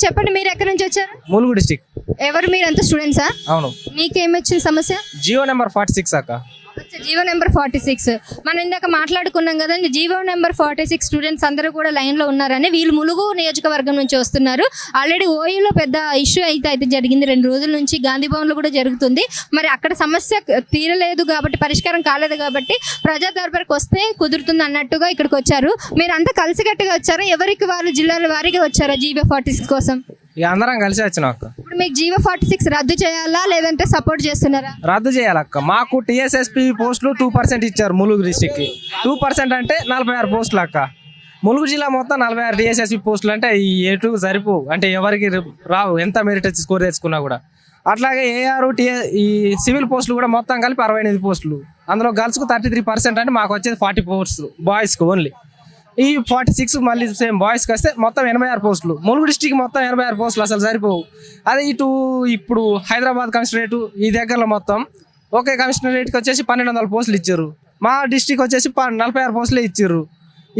చెప్పండి, మీరు ఎక్కడి నుంచి వచ్చారు? ములుగు డిస్టిక్. ఎవరు మీరంతా స్టూడెంట్సా? అవును. మీకేమొచ్చిన సమస్య? జియో నెంబర్ 46 అక్క. జీవో నెంబర్ 46 మనం ఇందాక మాట్లాడుకున్నాం కదండి. జీవో నెంబర్ 46 స్టూడెంట్స్ అందరూ కూడా లైన్లో ఉన్నారని. వీళ్ళు ములుగు నియోజకవర్గం నుంచి వస్తున్నారు. ఆల్రెడీ ఓయూలో పెద్ద ఇష్యూ అయితే జరిగింది 2 రోజుల నుంచి. గాంధీ భవన్లో కూడా జరుగుతుంది. మరి అక్కడ సమస్య తీరలేదు కాబట్టి, పరిష్కారం కాలేదు కాబట్టి ప్రజా దర్బార్కి వస్తే కుదురుతుంది అన్నట్టుగా ఇక్కడికి వచ్చారు. మీరు అంతా కలిసికట్టుగా వచ్చారా? ఎవరికి వాళ్ళు జిల్లాల వారీగా వచ్చారా జీవో 46 కోసం? ఇక అందరం కలిసి వచ్చినాం అక్క. ఇప్పుడు మీకు జీవో 46 రద్దు చేయాలా లేదంటే సపోర్ట్ చేస్తున్నారా? రద్దు చేయాలక్క. మాకు టీఎస్ఎస్పీ పోస్టులు 2% ఇచ్చారు ములుగు డిస్టిక్కి. 2% అంటే 46 పోస్టులు అక్క. ములుగు జిల్లా మొత్తం 46 టీఎస్ఎస్పీ పోస్టులు అంటే ఈ ఎటు సరిపోవు, అంటే ఎవరికి రావు ఎంత మెరిట్ స్కోర్ తెచ్చుకున్నా కూడా. అట్లాగే ఏఆర్ ఈ సివిల్ పోస్టులు కూడా మొత్తం కలిపి 68 పోస్టులు. అందులో గర్ల్స్కు 33% అంటే మాకు వచ్చేది 40 పోస్టులు బాయ్స్కి ఓన్లీ. ఈ 46 మళ్ళీ సేమ్ బాయ్స్కి వస్తే మొత్తం 86 పోస్టులు. ములుగు డిస్టిక్ మొత్తం 86 పోస్టులు అసలు సరిపోవు. అదే ఇప్పుడు హైదరాబాద్ కమిషనరేట్ ఈ దగ్గరలో మొత్తం ఒకే కమిషనరేట్కి వచ్చేసి 1200 పోస్టులు ఇచ్చారు. మా డిస్టిక్ వచ్చేసి 46 పోస్టులే ఇచ్చారు.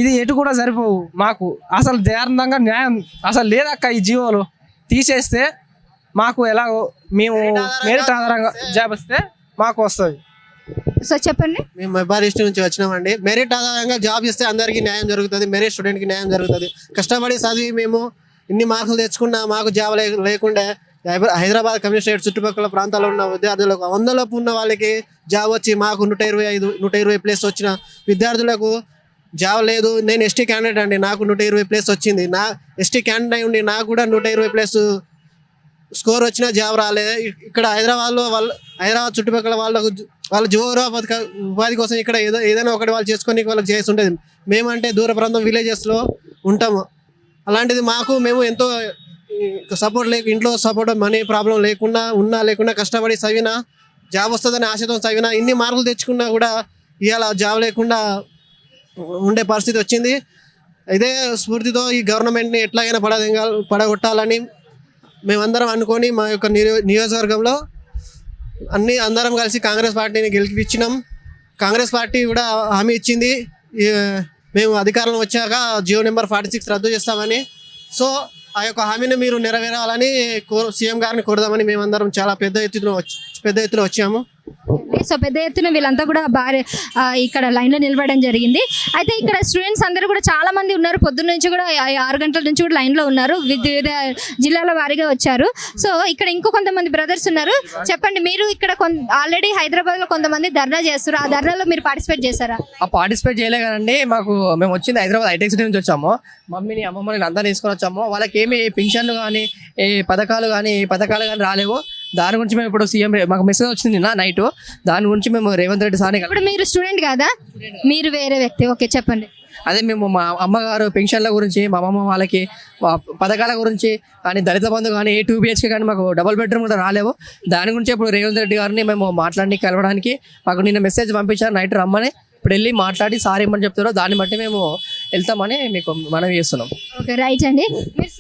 ఇది ఎటు కూడా సరిపోవు మాకు. అసలు దారుణంగా న్యాయం అసలు లేదక్క. ఈ జీవోలో తీసేస్తే మాకు ఎలాగో మేము మెరిట్ ఆధారంగా జాబ్ వస్తే మాకు వస్తుంది. సో చెప్పండి. మేము మైబార్ డిస్ట్రిక్ట్ నుంచి వచ్చినామండి. మెరిట్ ఆధారంగా జాబ్ ఇస్తే అందరికీ న్యాయం జరుగుతుంది. మెరిట్ స్టూడెంట్కి న్యాయం జరుగుతుంది. కష్టపడి చదివి మేము ఇన్ని మార్కులు తెచ్చుకున్నా మాకు జాబ్ లేకుండా హైదరాబాద్ కమిషనరేట్ చుట్టుపక్కల ప్రాంతాల్లో ఉన్న విద్యార్థులకు 100 ఉన్న వాళ్ళకి జాబ్ వచ్చి మాకు 120 ప్లేస్ వచ్చిన విద్యార్థులకు జాబ్ లేదు. నేను ఎస్టీ క్యాండిడేట్ అండి, నాకు 120 ప్లేస్ వచ్చింది. నా ఎస్టీ క్యాండిడేట్ అయి ఉండి నాకు కూడా 120 ప్లేస్ స్కోర్ వచ్చినా జాబ్ రాలేదు. ఇక్కడ హైదరాబాద్ చుట్టుపక్కల వాళ్ళ ఉపాధి కోసం ఇక్కడ ఏదైనా ఒకటి వాళ్ళు చేసుకొని వాళ్ళకి చేసి ఉంటుంది. మేమంటే దూర ప్రాంతం విలేజెస్లో ఉంటాము. అలాంటిది మేము ఎంతో సపోర్ట్ ఇంట్లో సపోర్ట్ మనీ ప్రాబ్లం లేకుండా కష్టపడి చదివినా జాబ్ వస్తుందని ఆశతో చదివినా ఇన్ని మార్కులు తెచ్చుకున్నా కూడా ఇవాళ జాబ్ లేకుండా ఉండే పరిస్థితి వచ్చింది. ఇదే స్ఫూర్తితో ఈ గవర్నమెంట్ని ఎట్లాగైనా పడగొట్టాలని మేమందరం అనుకొని మా యొక్క నియోజకవర్గంలో అందరం కలిసి కాంగ్రెస్ పార్టీని గెలిపించినాం. కాంగ్రెస్ పార్టీ కూడా హామీ ఇచ్చింది మేము అధికారంలో వచ్చాక జియో నెంబర్ 46 రద్దు చేస్తామని. సో ఆ యొక్క హామీని మీరు నెరవేరాలని సీఎం గారిని కోరుదామని మేమందరం చాలా పెద్ద ఎత్తున వచ్చాము. సో పెద్ద ఎత్తున వీళ్ళంతా కూడా ఇక్కడ లైన్లో నిలబడడం జరిగింది. అయితే ఇక్కడ స్టూడెంట్స్ అందరూ కూడా చాలా మంది ఉన్నారు. పొద్దున్న నుంచి కూడా 6 గంటల నుంచి కూడా లైన్లో ఉన్నారు. వివిధ జిల్లాల వారీగా వచ్చారు. సో ఇక్కడ ఇంకో కొంతమంది బ్రదర్స్ ఉన్నారు. చెప్పండి, మీరు ఇక్కడ ఆల్రెడీ హైదరాబాద్లో కొంతమంది ధర్నా చేస్తారు. ఆ ధర్నాలో మీరు పార్టిసిపేట్ చేశారా? పార్టిసిపేట్ చేయలే కదండి. మేము వచ్చింది హైదరాబాద్ హైటెక్ సిటీ నుంచి వచ్చాము. మమ్మీని అమ్మమ్మని అందరినీ తీసుకొని వచ్చాము. వాళ్ళకి ఏమి పింఛన్లు కానీ ఏ పథకాలు కానీ రాలేవు. దాని గురించి మేము ఇప్పుడు సీఎం మాకు మెసేజ్ వచ్చింది నిన్న నైట్. దాని గురించి మేము రేవంత్ రెడ్డి సార్ని. ఇప్పుడు మీరు స్టూడెంట్ కాదా? మీరు వేరే వ్యక్తి. ఓకే, చెప్పండి. అదే మేము మా అమ్మగారు పెన్షన్ల గురించి, మా అమ్మమ్మ వాళ్ళకి పథకాల గురించి కానీ, దళిత బంధు కానీ, 2 BHK కానీ మాకు డబుల్ బెడ్రూమ్ కూడా రాలేవు. దాని గురించి ఇప్పుడు రేవంత్ రెడ్డి గారిని మేము మాట్లాడి కలవడానికి మాకు నిన్న మెసేజ్ పంపించారు నైట్ రమ్మని. ఇప్పుడు వెళ్ళి మాట్లాడి సార్ ఏమని చెప్తారో దాన్ని బట్టి మేము వెళ్తామని మీకు మనవి చేస్తున్నాం. ఓకే, రైట్ అండి. మీరు